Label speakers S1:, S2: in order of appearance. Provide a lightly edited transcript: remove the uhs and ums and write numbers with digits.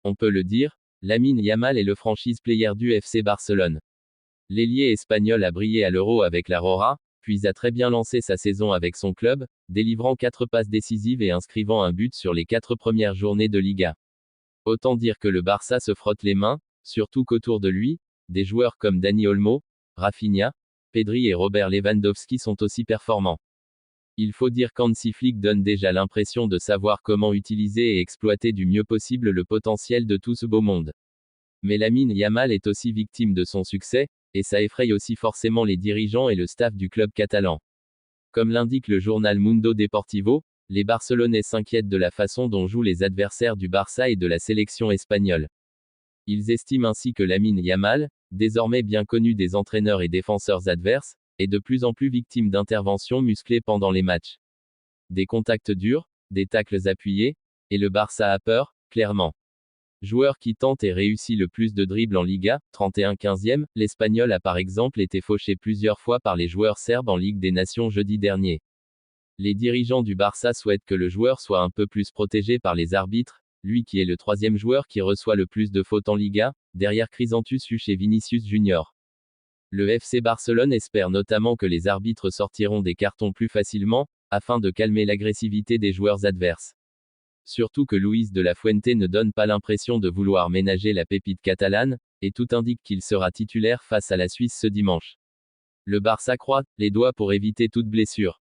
S1: On peut le dire, Lamine Yamal est le franchise player du FC Barcelone. L'ailier espagnol a brillé à l'Euro avec la Roja, puis a très bien lancé sa saison avec son club, délivrant 4 passes décisives et inscrivant un but sur les 4 premières journées de Liga. Autant dire que le Barça se frotte les mains, surtout qu'autour de lui, des joueurs comme Dani Olmo, Rafinha, Pedri et Robert Lewandowski sont aussi performants. Il faut dire qu'Hansi Flick donne déjà l'impression de savoir comment utiliser et exploiter du mieux possible le potentiel de tout ce beau monde. Mais Lamine Yamal est aussi victime de son succès, et ça effraie aussi forcément les dirigeants et le staff du club catalan. Comme l'indique le journal Mundo Deportivo, les Barcelonais s'inquiètent de la façon dont jouent les adversaires du Barça et de la sélection espagnole. Ils estiment ainsi que Lamine Yamal, désormais bien connu des entraîneurs et défenseurs adverses, est de plus en plus victime d'interventions musclées pendant les matchs. Des contacts durs, des tacles appuyés, et le Barça a peur, clairement. Joueur qui tente et réussit le plus de dribbles en Liga, 31-15e, l'Espagnol a par exemple été fauché plusieurs fois par les joueurs serbes en Ligue des Nations jeudi dernier. Les dirigeants du Barça souhaitent que le joueur soit un peu plus protégé par les arbitres, lui qui est le 3e joueur qui reçoit le plus de fautes en Liga, derrière Chrysanthus Huche et Vinicius Junior. Le FC Barcelone espère notamment que les arbitres sortiront des cartons plus facilement, afin de calmer l'agressivité des joueurs adverses. Surtout que Luis de la Fuente ne donne pas l'impression de vouloir ménager la pépite catalane, et tout indique qu'il sera titulaire face à la Suisse ce dimanche. Le Barça croise les doigts pour éviter toute blessure.